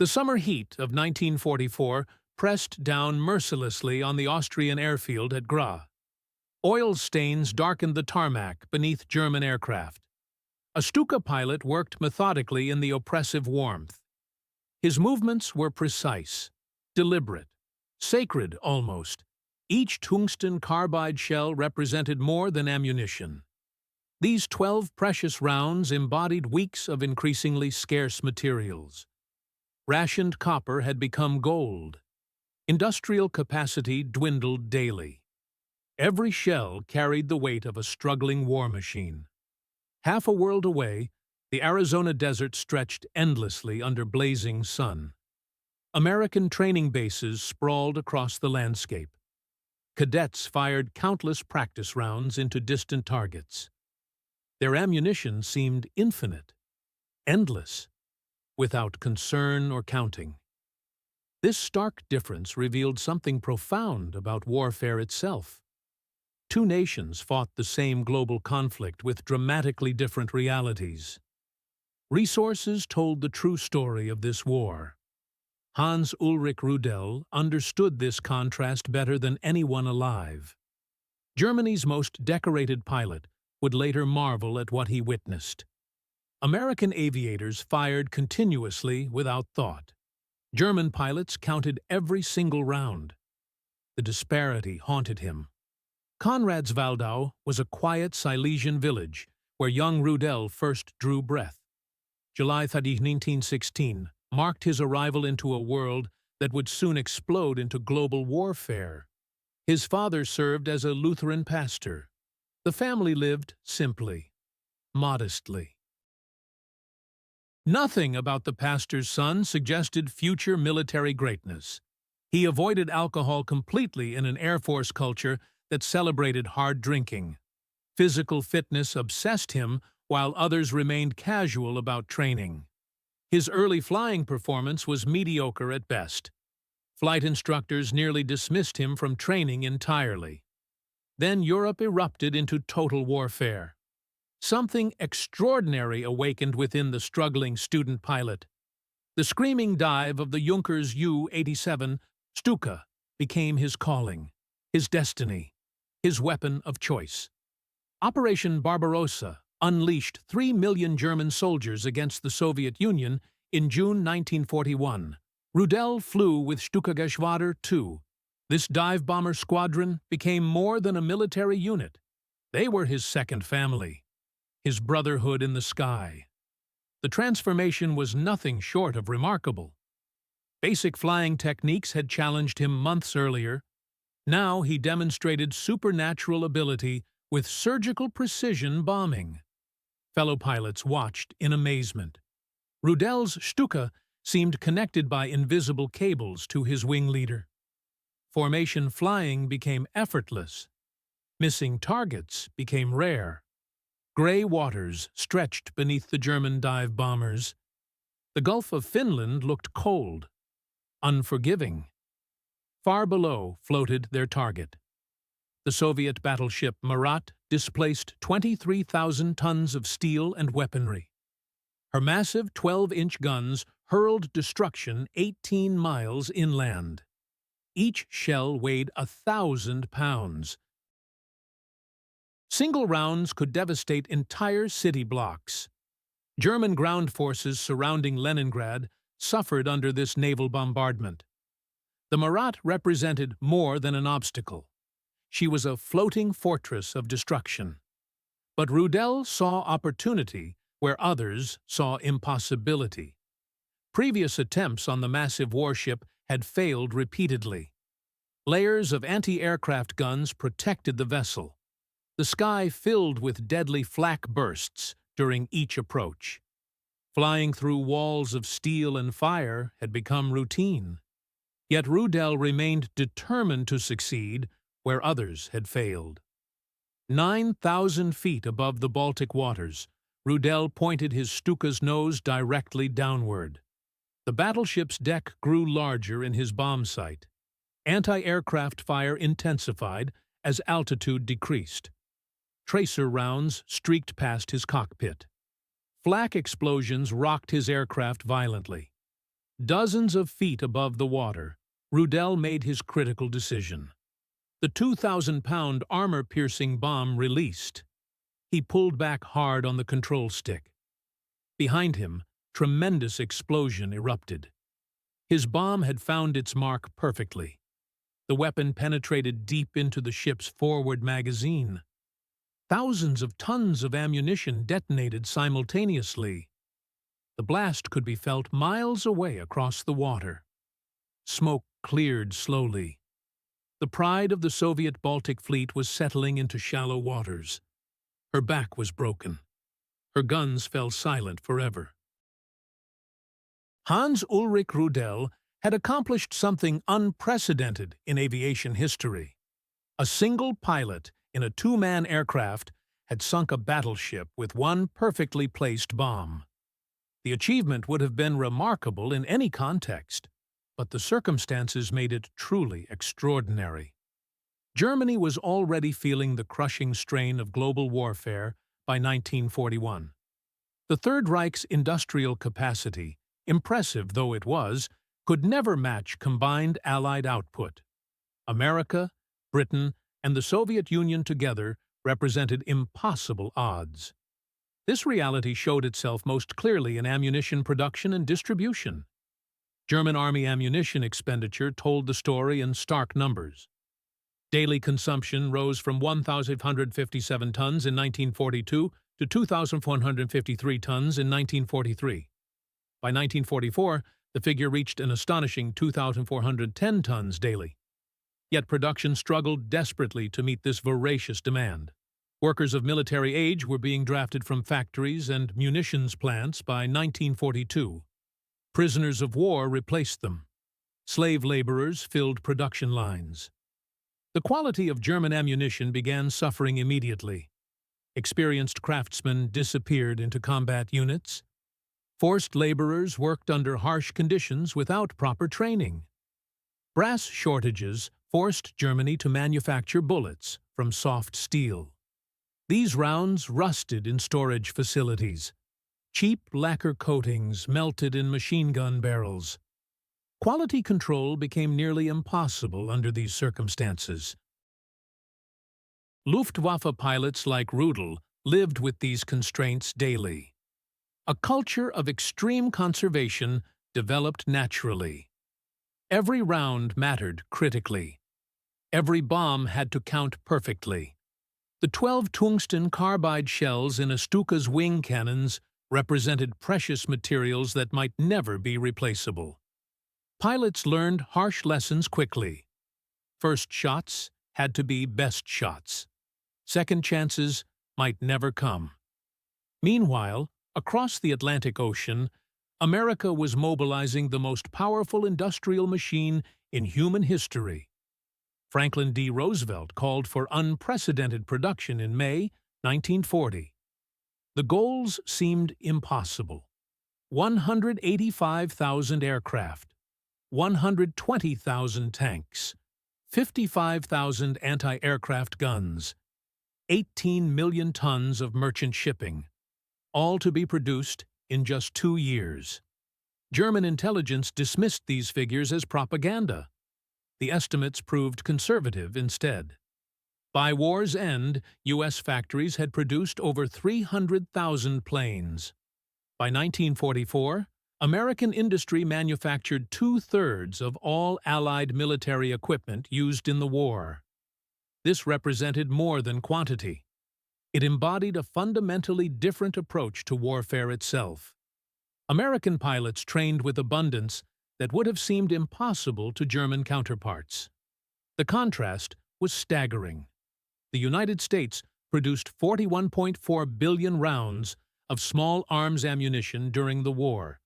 The summer heat of 1944 pressed down mercilessly on the Austrian airfield at Graz. Oil stains darkened the tarmac beneath German aircraft. A Stuka pilot worked methodically in the oppressive warmth. His movements were precise, deliberate, sacred almost. Each tungsten carbide shell represented more than ammunition. These 12 precious rounds embodied weeks of increasingly scarce materials. Rationed copper had become gold. Industrial capacity dwindled daily. Every shell carried the weight of a struggling war machine. Half a world away, the Arizona desert stretched endlessly under blazing sun. American training bases sprawled across the landscape. Cadets fired countless practice rounds into distant targets. Their ammunition seemed infinite, endless, without concern or counting. This stark difference revealed something profound about warfare itself. Two nations fought the same global conflict with dramatically different realities. Resources told the true story of this war. Hans Ulrich Rudel understood this contrast better than anyone alive. Germany's most decorated pilot would later marvel at what he witnessed. American aviators fired continuously without thought. German pilots counted every single round. The disparity haunted him. Konradswaldau was a quiet Silesian village where young Rudel first drew breath. July 30, 1916, marked his arrival into a world that would soon explode into global warfare. His father served as a Lutheran pastor. The family lived simply, modestly. Nothing about the pastor's son suggested future military greatness. He avoided alcohol completely in an Air Force culture that celebrated hard drinking. Physical fitness obsessed him, while others remained casual about training. His early flying performance was mediocre at best. Flight instructors nearly dismissed him from training entirely. Then Europe erupted into total warfare. Something extraordinary awakened within the struggling student pilot. The screaming dive of the Junkers Ju-87 Stuka became his calling, his destiny, his weapon of choice. Operation Barbarossa unleashed 3 million German soldiers against the Soviet Union in June 1941. Rudel flew with Stuka-Geschwader II. This dive bomber squadron became more than a military unit. They were his second family, his brotherhood in the sky. The transformation was nothing short of remarkable. Basic flying techniques had challenged him months earlier. Now he demonstrated supernatural ability with surgical precision bombing. Fellow pilots watched in amazement. Rudel's Stuka seemed connected by invisible cables to his wing leader. Formation flying became effortless. Missing targets became rare. Gray waters stretched beneath the German dive bombers. The Gulf of Finland looked cold, unforgiving. Far below floated their target. The Soviet battleship Marat displaced 23,000 tons of steel and weaponry. Her massive 12-inch guns hurled destruction 18 miles inland. Each shell weighed 1,000 pounds. Single rounds could devastate entire city blocks. German ground forces surrounding Leningrad suffered under this naval bombardment. The Marat represented more than an obstacle. She was a floating fortress of destruction. But Rudel saw opportunity where others saw impossibility. Previous attempts on the massive warship had failed repeatedly. Layers of anti-aircraft guns protected the vessel. The sky filled with deadly flak bursts during each approach. Flying through walls of steel and fire had become routine. Yet Rudel remained determined to succeed where others had failed. 9,000 feet above the Baltic waters, Rudel pointed his Stuka's nose directly downward. The battleship's deck grew larger in his bomb sight. Anti-aircraft fire intensified as altitude decreased. Tracer rounds streaked past his cockpit. Flak explosions rocked his aircraft violently. Dozens of feet above the water, Rudel made his critical decision. The 2,000-pound armor-piercing bomb released. He pulled back hard on the control stick. Behind him, tremendous explosion erupted. His bomb had found its mark perfectly. The weapon penetrated deep into the ship's forward magazine. Thousands of tons of ammunition detonated simultaneously. The blast could be felt miles away across the water. Smoke cleared slowly. The pride of the Soviet Baltic Fleet was settling into shallow waters. Her back was broken. Her guns fell silent forever. Hans Ulrich Rudel had accomplished something unprecedented in aviation history. A single pilot in a two-man aircraft had sunk a battleship with one perfectly placed bomb. The achievement would have been remarkable in any context, but the circumstances made it truly extraordinary. Germany was already feeling the crushing strain of global warfare by 1941. The Third Reich's industrial capacity, impressive though it was, could never match combined Allied output. America, Britain, and the Soviet Union together represented impossible odds. This reality showed itself most clearly in ammunition production and distribution. German Army ammunition expenditure told the story in stark numbers. Daily consumption rose from 1,557 tons in 1942 to 2,453 tons in 1943. By 1944, the figure reached an astonishing 2,410 tons daily. Yet production struggled desperately to meet this voracious demand. Workers of military age were being drafted from factories and munitions plants by 1942. Prisoners of war replaced them. Slave laborers filled production lines. The quality of German ammunition began suffering immediately. Experienced craftsmen disappeared into combat units. Forced laborers worked under harsh conditions without proper training. Brass shortages forced Germany to manufacture bullets from soft steel. These rounds rusted in storage facilities. Cheap lacquer coatings melted in machine gun barrels. Quality control became nearly impossible under these circumstances. Luftwaffe pilots like Rudel lived with these constraints daily. A culture of extreme conservation developed naturally. Every round mattered critically. Every bomb had to count perfectly. The 12 tungsten carbide shells in a Stuka's wing cannons represented precious materials that might never be replaceable. Pilots learned harsh lessons quickly. First shots had to be best shots. Second chances might never come. Meanwhile, across the Atlantic Ocean, America was mobilizing the most powerful industrial machine in human history. Franklin D. Roosevelt called for unprecedented production in May 1940. The goals seemed impossible. 185,000 aircraft, 120,000 tanks, 55,000 anti-aircraft guns, 18 million tons of merchant shipping, all to be produced in just 2 years. German intelligence dismissed these figures as propaganda. The estimates proved conservative instead. By war's end, U.S. factories had produced over 300,000 planes. By 1944, American industry manufactured 2/3 of all Allied military equipment used in the war. This represented more than quantity. It embodied a fundamentally different approach to warfare itself. American pilots trained with abundance that would have seemed impossible to German counterparts. The contrast was staggering. The United States produced 41.4 billion rounds of small arms ammunition during the war.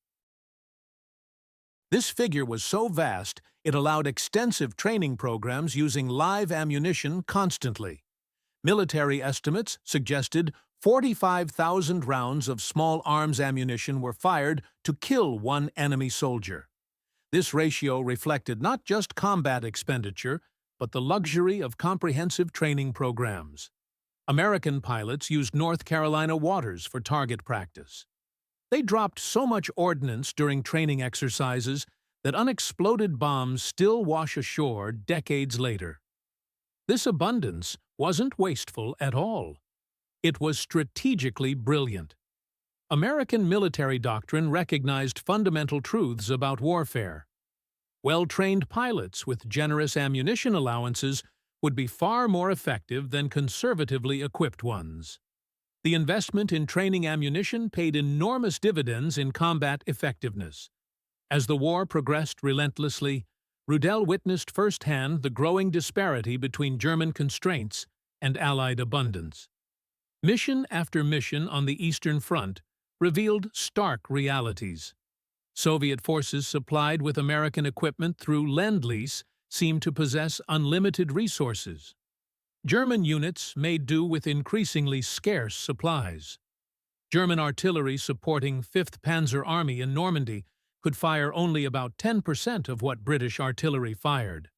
This figure was so vast, it allowed extensive training programs using live ammunition constantly. Military estimates suggested 45,000 rounds of small arms ammunition were fired to kill one enemy soldier. This ratio reflected not just combat expenditure, but the luxury of comprehensive training programs. American pilots used North Carolina waters for target practice. They dropped so much ordnance during training exercises that unexploded bombs still wash ashore decades later. This abundance wasn't wasteful at all. It was strategically brilliant. American military doctrine recognized fundamental truths about warfare. Well-trained pilots with generous ammunition allowances would be far more effective than conservatively equipped ones. The investment in training ammunition paid enormous dividends in combat effectiveness. As the war progressed relentlessly, Rudel witnessed firsthand the growing disparity between German constraints and Allied abundance. Mission after mission on the Eastern Front revealed stark realities. Soviet forces supplied with American equipment through Lend-Lease seemed to possess unlimited resources. German units made do with increasingly scarce supplies. German artillery supporting 5th Panzer Army in Normandy could fire only about 10% of what British artillery fired.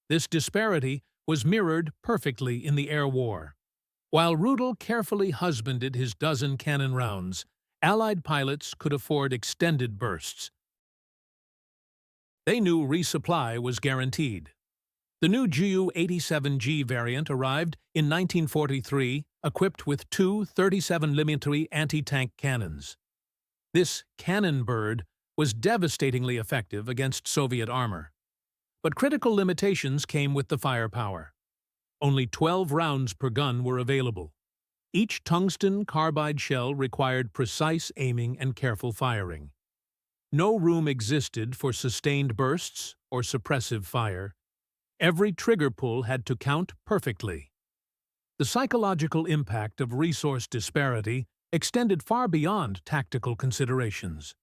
This disparity was mirrored perfectly in the air war. While Rudel carefully husbanded his dozen cannon rounds, Allied pilots could afford extended bursts. They knew resupply was guaranteed. The new Ju-87G variant arrived in 1943, equipped with two 37mm anti-tank cannons. This cannon bird was devastatingly effective against Soviet armor. But critical limitations came with the firepower. Only 12 rounds per gun were available. Each tungsten carbide shell required precise aiming and careful firing. No room existed for sustained bursts or suppressive fire. Every trigger pull had to count perfectly. The psychological impact of resource disparity extended far beyond tactical considerations.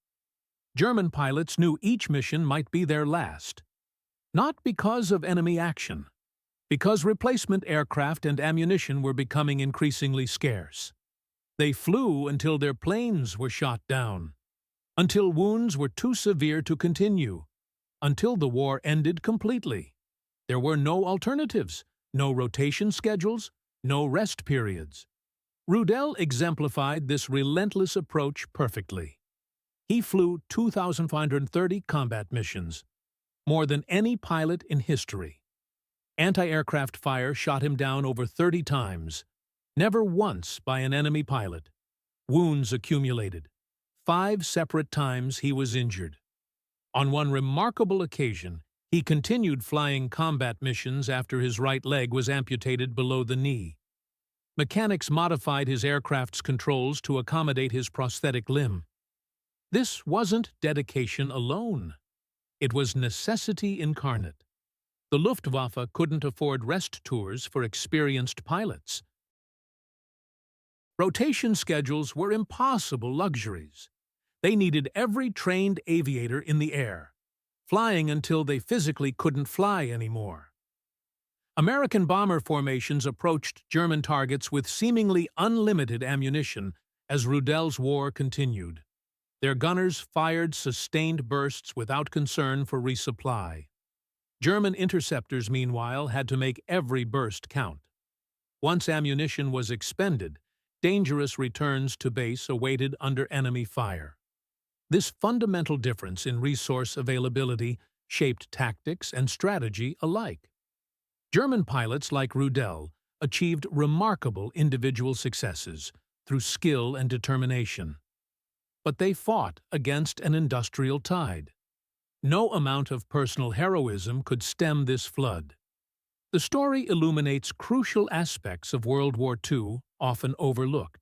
German pilots knew each mission might be their last. Not because of enemy action, because replacement aircraft and ammunition were becoming increasingly scarce. They flew until their planes were shot down, until wounds were too severe to continue, until the war ended completely. There were no alternatives, no rotation schedules, no rest periods. Rudel exemplified this relentless approach perfectly. He flew 2,530 combat missions, more than any pilot in history. Anti-aircraft fire shot him down over 30 times, never once by an enemy pilot. Wounds accumulated. 5 separate times he was injured. On one remarkable occasion, he continued flying combat missions after his right leg was amputated below the knee. Mechanics modified his aircraft's controls to accommodate his prosthetic limb. This wasn't dedication alone. It was necessity incarnate. The Luftwaffe couldn't afford rest tours for experienced pilots. Rotation schedules were impossible luxuries. They needed every trained aviator in the air, flying until they physically couldn't fly anymore. American bomber formations approached German targets with seemingly unlimited ammunition as Rudel's war continued. Their gunners fired sustained bursts without concern for resupply. German interceptors, meanwhile, had to make every burst count. Once ammunition was expended, dangerous returns to base awaited under enemy fire. This fundamental difference in resource availability shaped tactics and strategy alike. German pilots like Rudel achieved remarkable individual successes through skill and determination. But they fought against an industrial tide. No amount of personal heroism could stem this flood. The story illuminates crucial aspects of World War II often overlooked.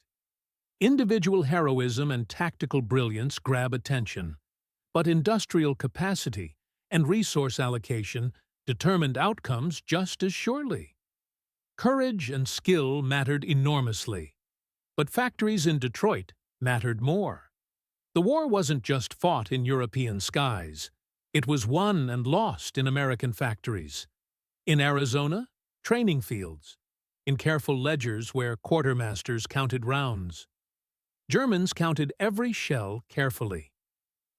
Individual heroism and tactical brilliance grab attention, but industrial capacity and resource allocation determined outcomes just as surely. Courage and skill mattered enormously, but factories in Detroit mattered more. The war wasn't just fought in European skies. It was won and lost in American factories. In Arizona, training fields. In careful ledgers where quartermasters counted rounds. Germans counted every shell carefully.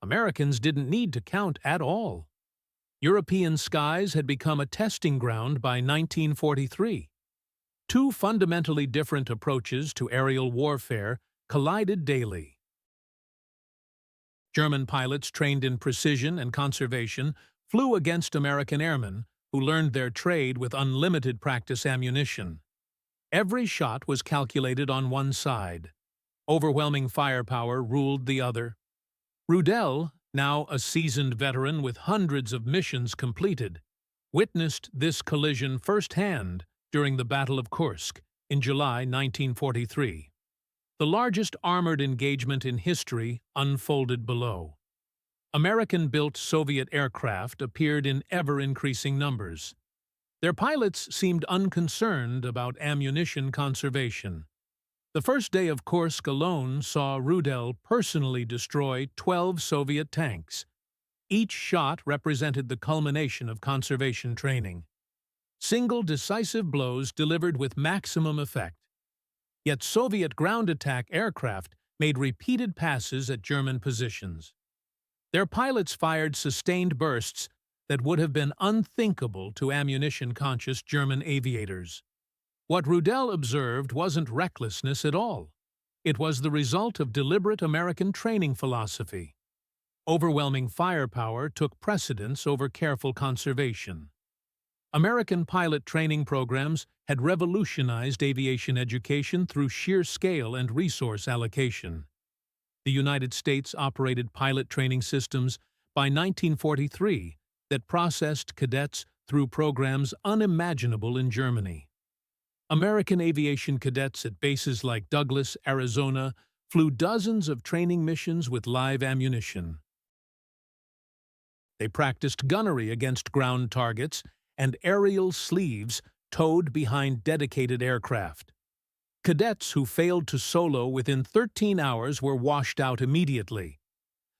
Americans didn't need to count at all. European skies had become a testing ground by 1943. Two fundamentally different approaches to aerial warfare collided daily. German pilots trained in precision and conservation flew against American airmen who learned their trade with unlimited practice ammunition. Every shot was calculated on one side. Overwhelming firepower ruled the other. Rudel, now a seasoned veteran with hundreds of missions completed, witnessed this collision firsthand during the Battle of Kursk in July 1943. The largest armored engagement in history unfolded below. American-built Soviet aircraft appeared in ever-increasing numbers. Their pilots seemed unconcerned about ammunition conservation. The first day of Kursk alone saw Rudel personally destroy 12 Soviet tanks. Each shot represented the culmination of conservation training. Single decisive blows delivered with maximum effect. Yet Soviet ground attack aircraft made repeated passes at German positions. Their pilots fired sustained bursts that would have been unthinkable to ammunition-conscious German aviators. What Rudel observed wasn't recklessness at all. It was the result of deliberate American training philosophy. Overwhelming firepower took precedence over careful conservation. American pilot training programs had revolutionized aviation education through sheer scale and resource allocation. The United States operated pilot training systems by 1943 that processed cadets through programs unimaginable in Germany. American aviation cadets at bases like Douglas, Arizona, flew dozens of training missions with live ammunition. They practiced gunnery against ground targets and aerial sleeves towed behind dedicated aircraft. Cadets who failed to solo within 13 hours were washed out immediately.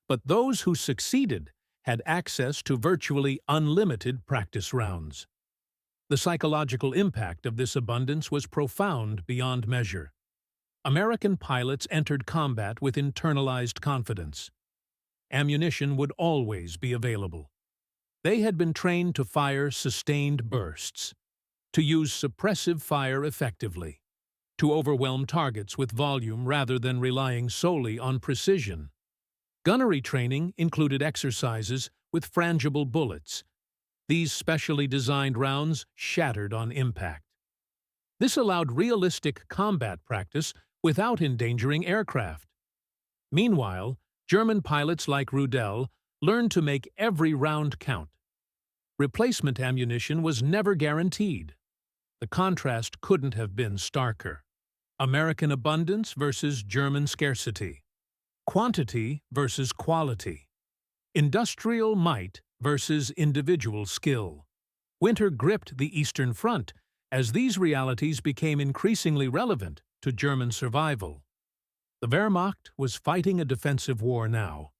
But those who succeeded had access to virtually unlimited practice rounds. The psychological impact of this abundance was profound beyond measure. American pilots entered combat with internalized confidence. Ammunition would always be available. They had been trained to fire sustained bursts, to use suppressive fire effectively, to overwhelm targets with volume rather than relying solely on precision. Gunnery training included exercises with frangible bullets. These specially designed rounds shattered on impact. This allowed realistic combat practice without endangering aircraft. Meanwhile, German pilots like Rudel learned to make every round count. Replacement ammunition was never guaranteed. The contrast couldn't have been starker. American abundance versus German scarcity. Quantity versus quality. Industrial might versus individual skill. Winter gripped the Eastern Front as these realities became increasingly relevant to German survival. The Wehrmacht was fighting a defensive war now.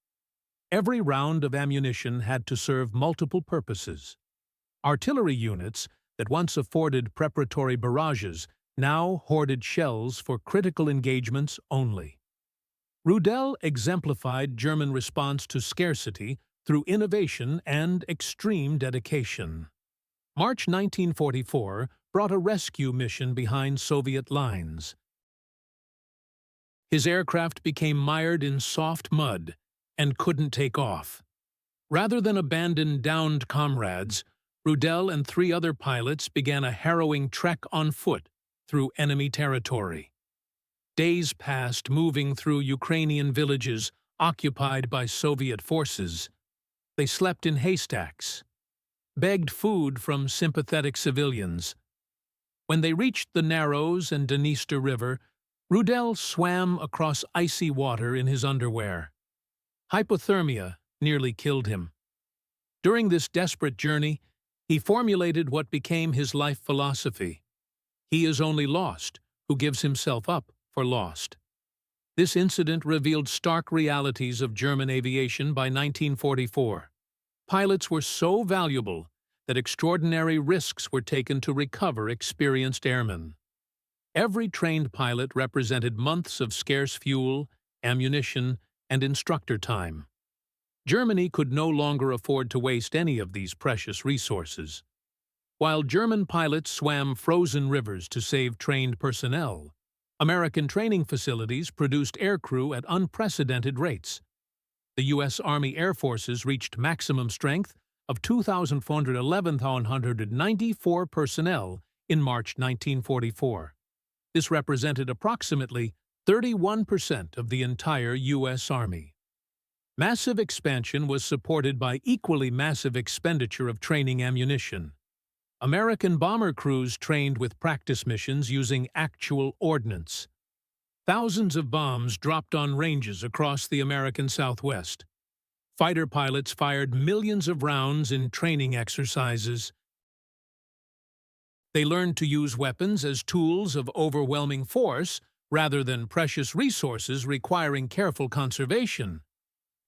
Every round of ammunition had to serve multiple purposes. Artillery units that once afforded preparatory barrages now hoarded shells for critical engagements only. Rudel exemplified German response to scarcity through innovation and extreme dedication. March 1944 brought a rescue mission behind Soviet lines. His aircraft became mired in soft mud and couldn't take off. Rather than abandon downed comrades, Rudel and 3 other pilots began a harrowing trek on foot through enemy territory. Days passed moving through Ukrainian villages occupied by Soviet forces. They slept in haystacks, begged food from sympathetic civilians. When they reached the Narrows and Dniester River, Rudel swam across icy water in his underwear. Hypothermia nearly killed him. During this desperate journey, he formulated what became his life philosophy. He is only lost who gives himself up for lost. This incident revealed stark realities of German aviation by 1944. Pilots were so valuable that extraordinary risks were taken to recover experienced airmen. Every trained pilot represented months of scarce fuel, ammunition, and instructor time. Germany could no longer afford to waste any of these precious resources. While German pilots swam frozen rivers to save trained personnel, American training facilities produced aircrew at unprecedented rates. The U.S. Army Air Forces reached maximum strength of 2,411,194 personnel in March 1944. This represented approximately 31% of the entire U.S. Army. Massive expansion was supported by equally massive expenditure of training ammunition. American bomber crews trained with practice missions using actual ordnance. Thousands of bombs dropped on ranges across the American Southwest. Fighter pilots fired millions of rounds in training exercises. They learned to use weapons as tools of overwhelming force rather than precious resources requiring careful conservation.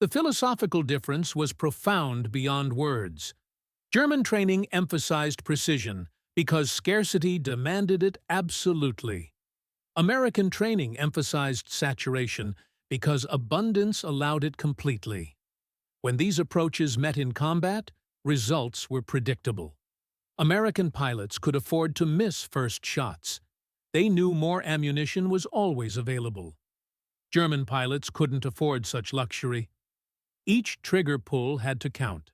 The philosophical difference was profound beyond words. German training emphasized precision because scarcity demanded it absolutely. American training emphasized saturation because abundance allowed it completely. When these approaches met in combat, results were predictable. American pilots could afford to miss first shots. They knew more ammunition was always available. German pilots couldn't afford such luxury. Each trigger pull had to count.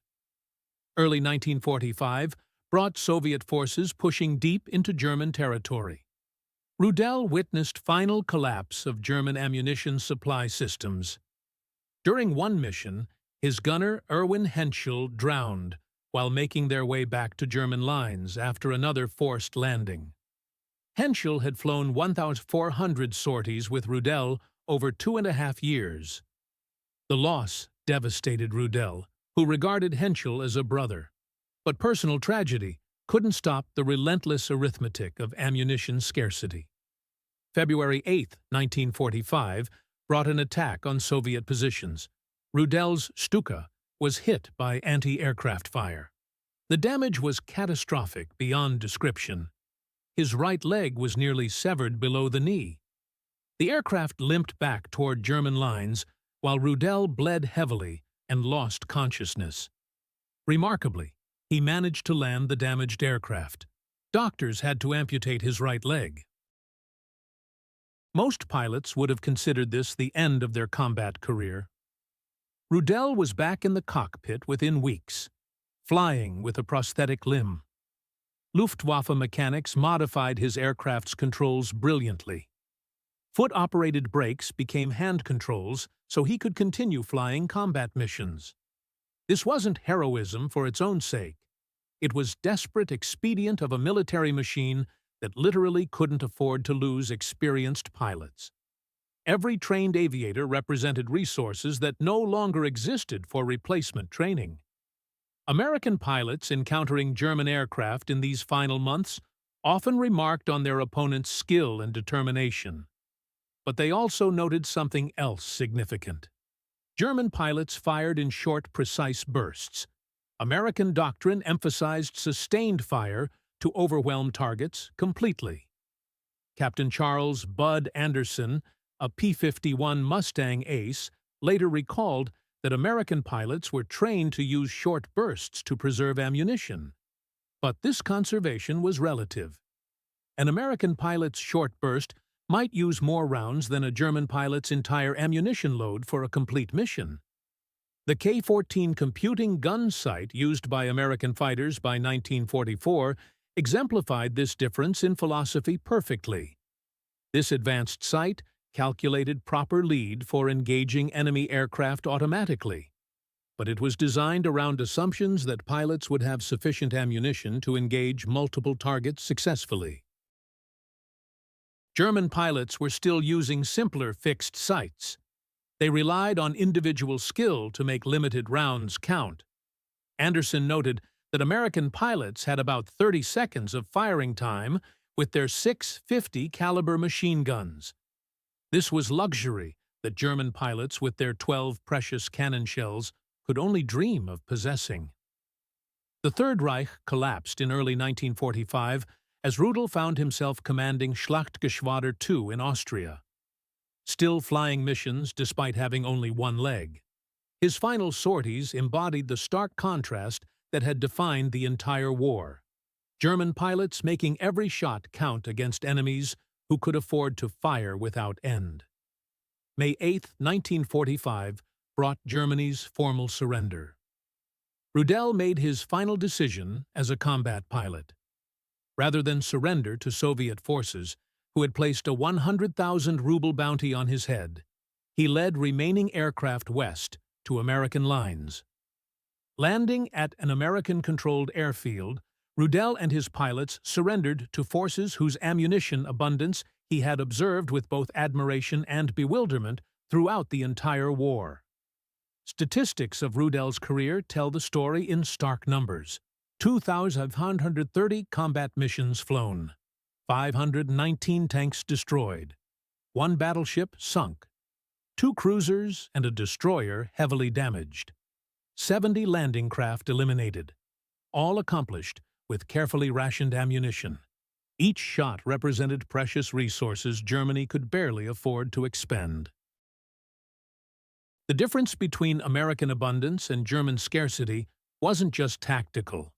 Early 1945 brought Soviet forces pushing deep into German territory. Rudel witnessed final collapse of German ammunition supply systems. During one mission, his gunner Erwin Henschel drowned while making their way back to German lines after another forced landing. Henschel had flown 1,400 sorties with Rudel over 2.5 years. The loss devastated Rudel, who regarded Henschel as a brother. But personal tragedy couldn't stop the relentless arithmetic of ammunition scarcity. February 8, 1945, brought an attack on Soviet positions. Rudel's Stuka was hit by anti-aircraft fire. The damage was catastrophic beyond description. His right leg was nearly severed below the knee. The aircraft limped back toward German lines, while Rudel bled heavily and lost consciousness. Remarkably, he managed to land the damaged aircraft. Doctors had to amputate his right leg. Most pilots would have considered this the end of their combat career. Rudel was back in the cockpit within weeks, flying with a prosthetic limb. Luftwaffe mechanics modified his aircraft's controls brilliantly. Foot-operated brakes became hand controls so he could continue flying combat missions. This wasn't heroism for its own sake. It was desperate expedient of a military machine that literally couldn't afford to lose experienced pilots. Every trained aviator represented resources that no longer existed for replacement training. American pilots encountering German aircraft in these final months often remarked on their opponent's skill and determination. But they also noted something else significant. German pilots fired in short, precise bursts. American doctrine emphasized sustained fire to overwhelm targets completely. Captain Charles "Bud" Anderson, a P-51 Mustang ace, later recalled that American pilots were trained to use short bursts to preserve ammunition. But this conservation was relative. An American pilot's short burst might use more rounds than a German pilot's entire ammunition load for a complete mission. The K-14 computing gun sight used by American fighters by 1944 exemplified this difference in philosophy perfectly. This advanced sight calculated proper lead for engaging enemy aircraft automatically, but it was designed around assumptions that pilots would have sufficient ammunition to engage multiple targets successfully. German pilots were still using simpler fixed sights. They relied on individual skill to make limited rounds count. Anderson noted that American pilots had about 30 seconds of firing time with their 6.50 caliber machine guns. This was luxury that German pilots with their 12 precious cannon shells could only dream of possessing. The Third Reich collapsed in early 1945 as Rudel found himself commanding Schlachtgeschwader II in Austria, still flying missions despite having only one leg. His final sorties embodied the stark contrast that had defined the entire war. German pilots making every shot count against enemies who could afford to fire without end. May 8, 1945, brought Germany's formal surrender. Rudel made his final decision as a combat pilot. Rather than surrender to Soviet forces, who had placed a 100,000 ruble bounty on his head, he led remaining aircraft west to American lines. Landing at an American-controlled airfield, Rudel and his pilots surrendered to forces whose ammunition abundance he had observed with both admiration and bewilderment throughout the entire war. Statistics of Rudel's career tell the story in stark numbers. 2,530 combat missions flown, 519 tanks destroyed, 1 battleship sunk, 2 cruisers and a destroyer heavily damaged, 70 landing craft eliminated, all accomplished with carefully rationed ammunition. Each shot represented precious resources Germany could barely afford to expend. The difference between American abundance and German scarcity wasn't just tactical.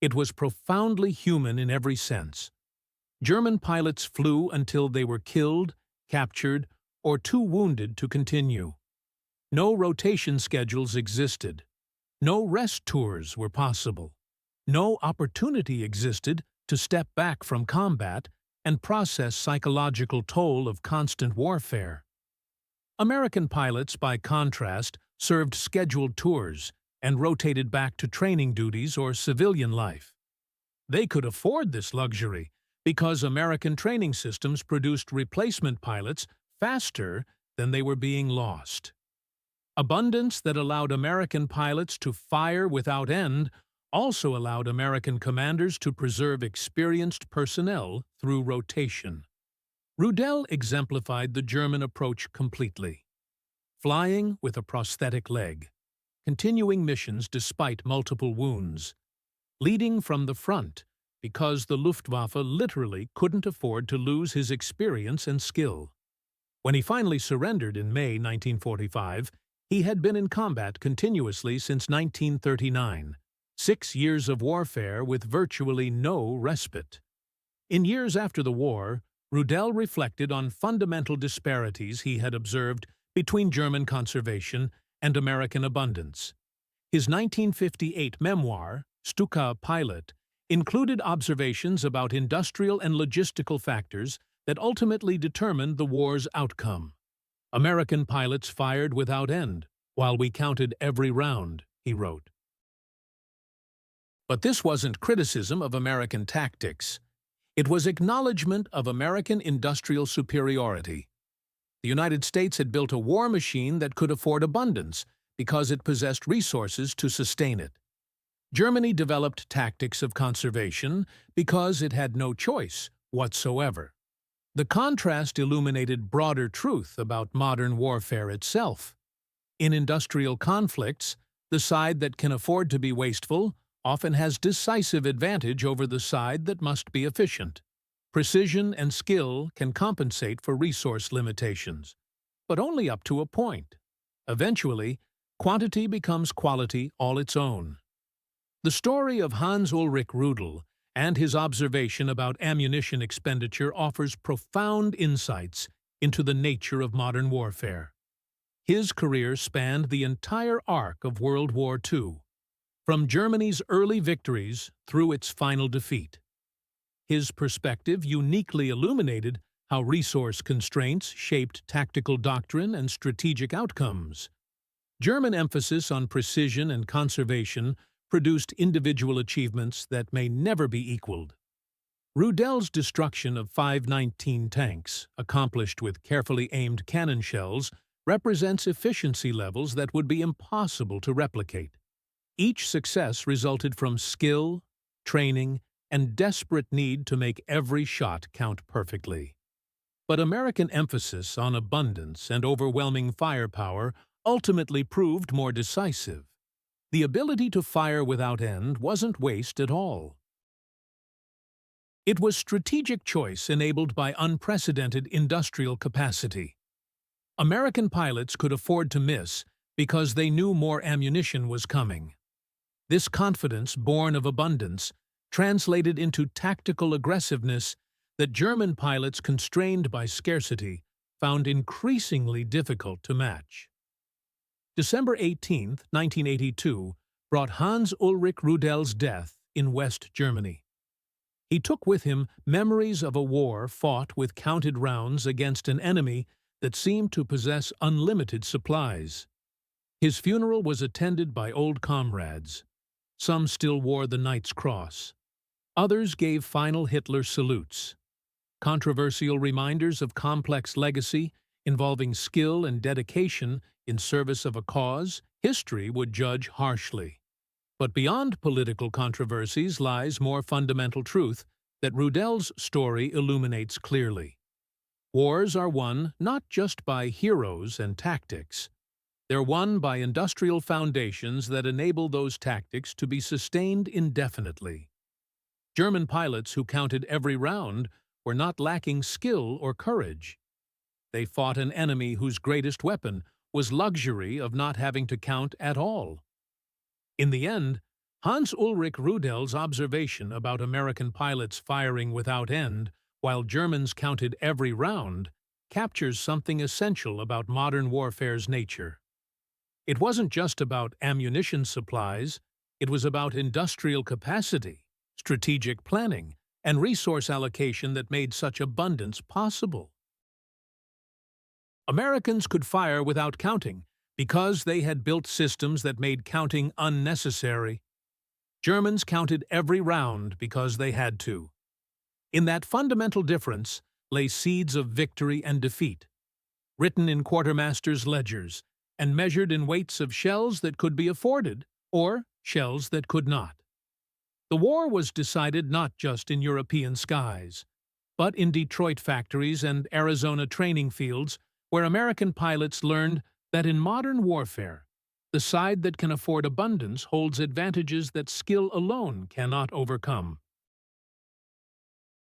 It was profoundly human in every sense. German pilots flew until they were killed, captured, or too wounded to continue. No rotation schedules existed. No rest tours were possible. No opportunity existed to step back from combat and process psychological toll of constant warfare. American pilots, by contrast, served scheduled tours and rotated back to training duties or civilian life. They could afford this luxury because American training systems produced replacement pilots faster than they were being lost. Abundance that allowed American pilots to fire without end also allowed American commanders to preserve experienced personnel through rotation. Rudel exemplified the German approach completely. Flying with a prosthetic leg, continuing missions despite multiple wounds, leading from the front because the Luftwaffe literally couldn't afford to lose his experience and skill. When he finally surrendered in May 1945, he had been in combat continuously since 1939, 6 years of warfare with virtually no respite. In years after the war, Rudel reflected on fundamental disparities he had observed between German conservation and American abundance. His 1958 memoir, Stuka Pilot, included observations about industrial and logistical factors that ultimately determined the war's outcome. American pilots fired without end, while we counted every round, he wrote. But this wasn't criticism of American tactics. It was acknowledgement of American industrial superiority. The United States had built a war machine that could afford abundance because it possessed resources to sustain it. Germany developed tactics of conservation because it had no choice whatsoever. The contrast illuminated broader truth about modern warfare itself. In industrial conflicts, the side that can afford to be wasteful often has decisive advantage over the side that must be efficient. Precision and skill can compensate for resource limitations, but only up to a point. Eventually, quantity becomes quality all its own. The story of Hans Ulrich Rudel and his observation about ammunition expenditure offers profound insights into the nature of modern warfare. His career spanned the entire arc of World War II, from Germany's early victories through its final defeat. His perspective uniquely illuminated how resource constraints shaped tactical doctrine and strategic outcomes. German emphasis on precision and conservation produced individual achievements that may never be equaled. Rudel's destruction of 519 tanks, accomplished with carefully aimed cannon shells, represents efficiency levels that would be impossible to replicate. Each success resulted from skill, training, and desperate need to make every shot count perfectly. But American emphasis on abundance and overwhelming firepower ultimately proved more decisive. The ability to fire without end wasn't waste at all. It was strategic choice enabled by unprecedented industrial capacity. American pilots could afford to miss because they knew more ammunition was coming. This confidence, born of abundance, translated into tactical aggressiveness that German pilots, constrained by scarcity, found increasingly difficult to match. December 18, 1982, brought Hans Ulrich Rudel's death in West Germany. He took with him memories of a war fought with counted rounds against an enemy that seemed to possess unlimited supplies. His funeral was attended by old comrades. Some still wore the Knight's Cross. Others gave final Hitler salutes. Controversial reminders of complex legacy involving skill and dedication in service of a cause, history would judge harshly. But beyond political controversies lies more fundamental truth that Rudel's story illuminates clearly. Wars are won not just by heroes and tactics. They're won by industrial foundations that enable those tactics to be sustained indefinitely. German pilots who counted every round were not lacking skill or courage. They fought an enemy whose greatest weapon was luxury of not having to count at all. In the end, Hans Ulrich Rudel's observation about American pilots firing without end while Germans counted every round captures something essential about modern warfare's nature. It wasn't just about ammunition supplies, it was about industrial capacity, strategic planning, and resource allocation that made such abundance possible. Americans could fire without counting because they had built systems that made counting unnecessary. Germans counted every round because they had to. In that fundamental difference lay seeds of victory and defeat, written in quartermasters' ledgers and measured in weights of shells that could be afforded or shells that could not. The war was decided not just in European skies, but in Detroit factories and Arizona training fields where American pilots learned that in modern warfare, the side that can afford abundance holds advantages that skill alone cannot overcome.